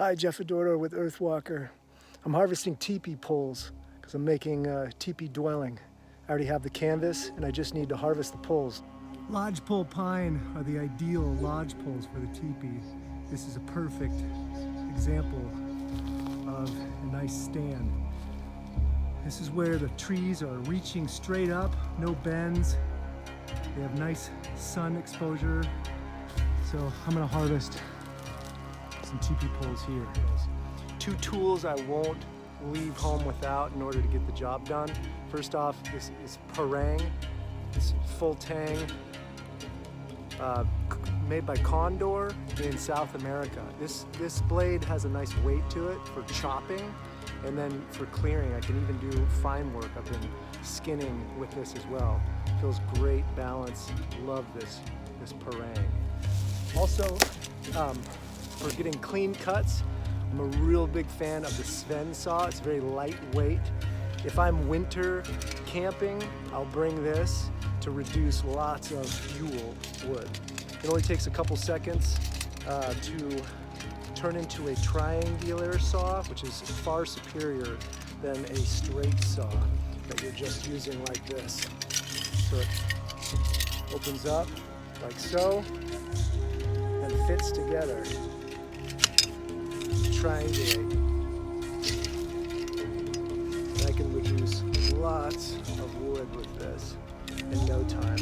Hi, Jeff Adorno with Earthwalker. I'm harvesting Tipi poles because I'm making a Tipi dwelling. I already have the canvas and I just need to harvest the poles. Lodgepole pine are the ideal lodge poles for the Tipi. This is a perfect example of a nice stand. This is where the trees are reaching straight up, no bends. They have nice sun exposure. So I'm gonna harvest some Tipi poles here. Two tools I won't leave home without in order to get the job done. First off, this is parang. It's full tang, made by Condor in South America. This blade has a nice weight to it for chopping, and then for clearing. I can even do fine work. I've been skinning with this as well. Feels great balance. Love this parang. Also, for getting clean cuts, I'm a real big fan of the Sven saw. It's very lightweight. If I'm winter camping, I'll bring this to reduce lots of fuel wood. It only takes a couple seconds to turn into a triangular saw, which is far superior than a straight saw that you're just using like this. So it opens up like so and fits together. Triangulate. And I can reduce lots of wood with this in no time.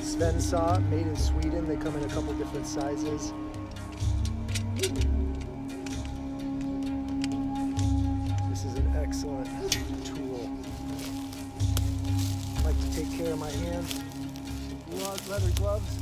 Sven saw, made in Sweden. They come in a couple different sizes. This is an excellent tool. I like to take care of my hands. Leather gloves.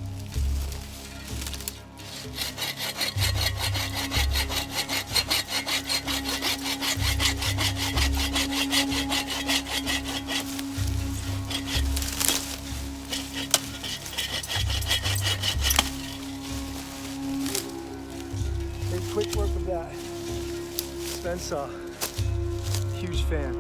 Quick work of that Sven saw. Huge fan.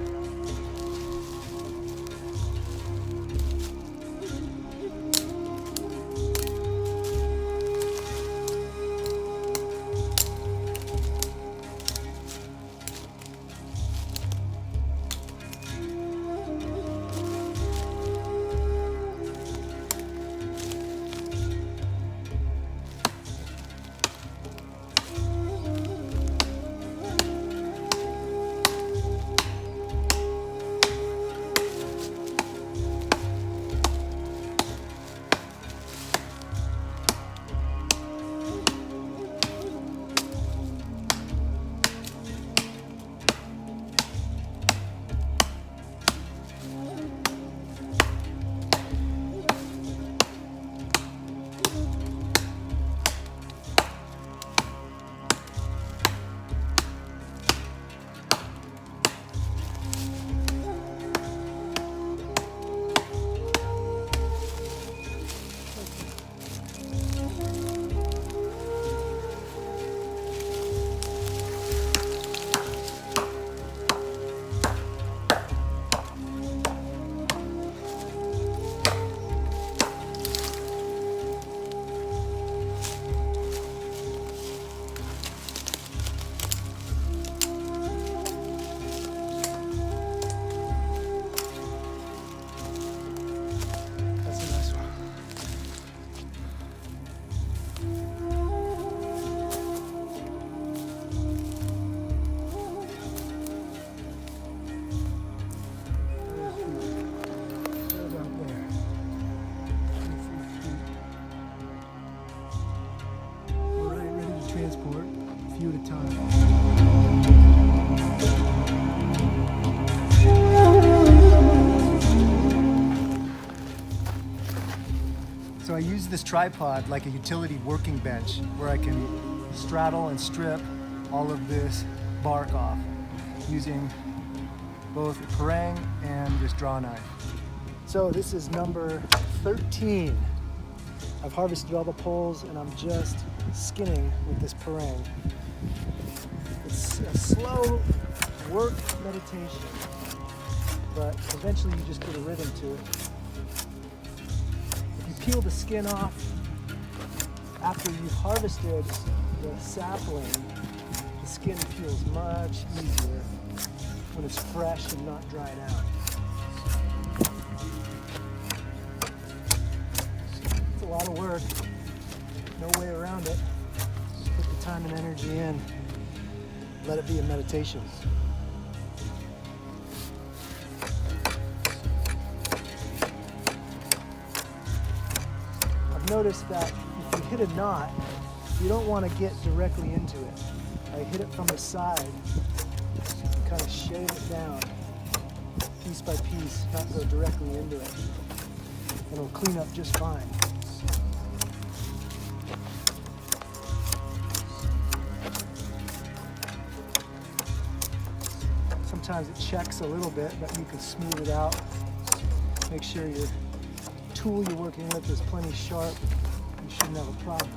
Transport a few at a time. So I use this tripod like a utility working bench where I can straddle and strip all of this bark off using both a parang and this draw knife. So this is number 13. I've harvested all the poles and I'm just skinning with this parang. It's a slow work meditation, but eventually you just get a rhythm to it. If you peel the skin off, after you've harvested the sapling, the skin feels much easier when it's fresh and not dried out. It's a lot of work, no way around it. Put the time and energy in, let it be a meditation. I've noticed that if you hit a knot, you don't want to get directly into it. I hit it from the side and kind of shave it down piece by piece, not go directly into it. And it'll clean up just fine. Sometimes it checks a little bit, but you can smooth it out. Make sure your tool you're working with is plenty sharp. You shouldn't have a problem.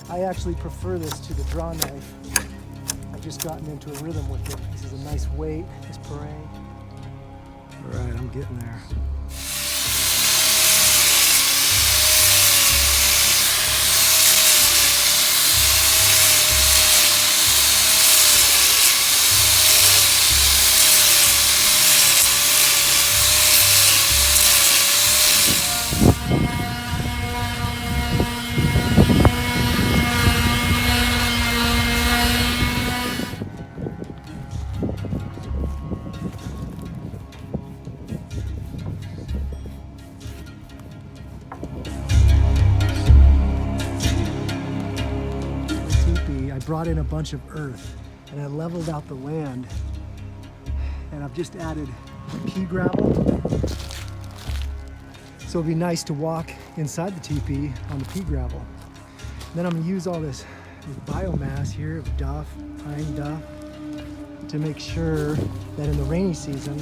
I actually prefer this to the draw knife. I've just gotten into a rhythm with it. This is a nice weight, this parang. All right, I'm getting there. I brought in a bunch of earth and I leveled out the land, and I've just added pea gravel. So it'll be nice to walk inside the teepee on the pea gravel. And then I'm gonna use all this biomass here of duff, pine duff, to make sure that in the rainy season,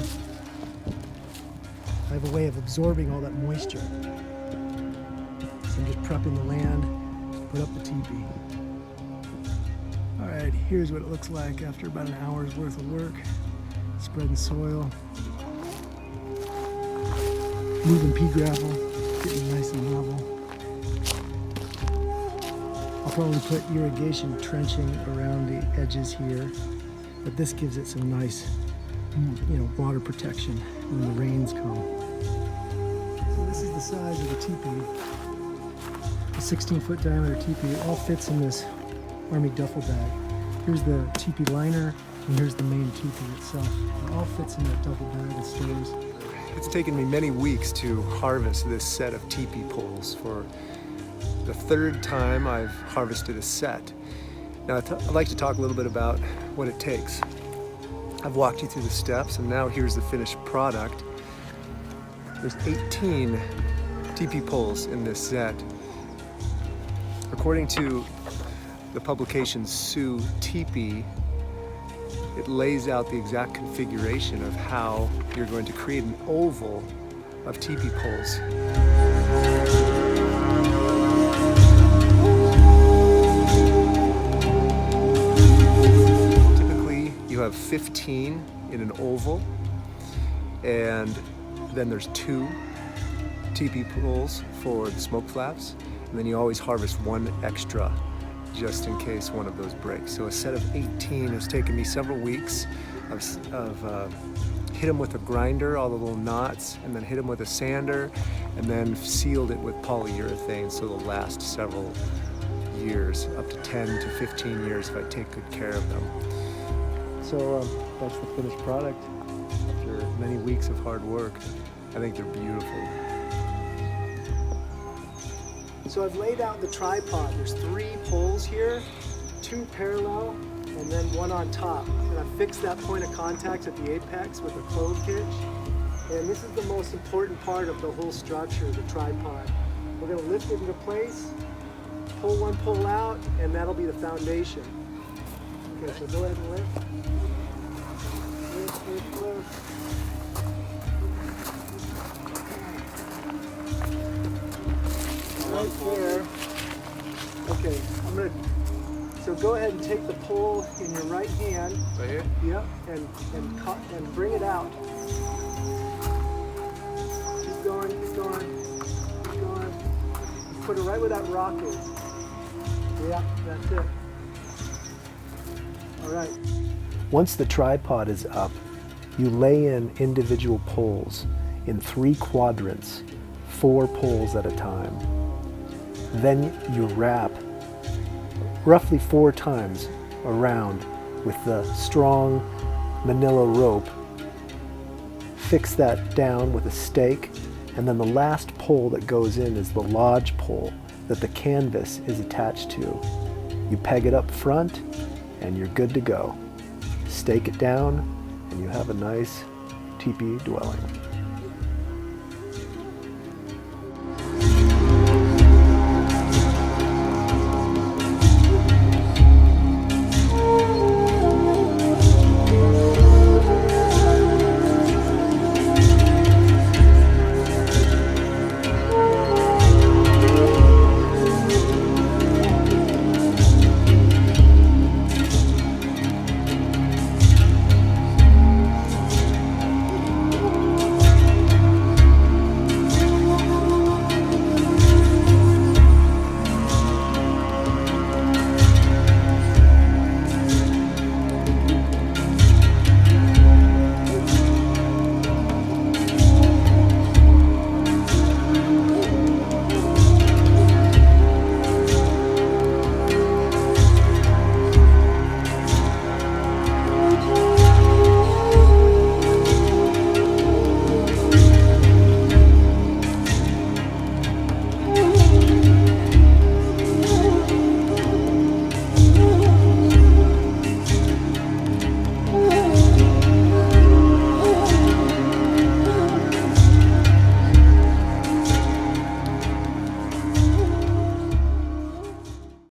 I have a way of absorbing all that moisture. So I'm just prepping the land to put up the teepee. All right, here's what it looks like after about an hour's worth of work. Spreading soil, moving pea gravel, getting nice and level. I'll probably put irrigation trenching around the edges here, but this gives it some nice, water protection when the rains come. So this is the size of the teepee. A 16-foot diameter teepee. It all fits in this Army duffel bag. Here's the teepee liner, and here's the main teepee itself. It all fits in that duffel bag and stores. It's taken me many weeks to harvest this set of teepee poles. For the third time I've harvested a set. Now I'd like to talk a little bit about what it takes. I've walked you through the steps, and now here's the finished product. There's 18 teepee poles in this set. According to the publication Sioux Teepee, it lays out the exact configuration of how you're going to create an oval of teepee poles. Typically, you have 15 in an oval, and then there's 2 teepee poles for the smoke flaps, and then you always harvest 1 extra just in case one of those breaks. So a set of 18 has taken me several weeks. I've hit them with a grinder, all the little knots, and then hit them with a sander, and then sealed it with polyurethane so they'll last several years, up to 10 to 15 years if I take good care of them. So that's the finished product. After many weeks of hard work, I think they're beautiful. So I've laid out the tripod. There's 3 poles here, 2 parallel, and then 1 on top. And I fixed that point of contact at the apex with a clove hitch. And this is the most important part of the whole structure, the tripod. We're gonna lift it into place, pull 1 pole out, and that'll be the foundation. Okay, so go ahead and lift. Lift, lift, lift. Right there. Okay, so go ahead and take the pole in your right hand Right here? Yep, and bring it out. Keep going, keep going, keep going. Put it right where that rock is. Yeah, that's it. All right. Once the tripod is up, you lay in individual poles in 3 quadrants, 4 poles at a time. Then you wrap roughly 4 times around with the strong manila rope. Fix that down with a stake, and then the last pole that goes in is the lodge pole that the canvas is attached to. You peg it up front and you're good to go. Stake it down and you have a nice teepee dwelling.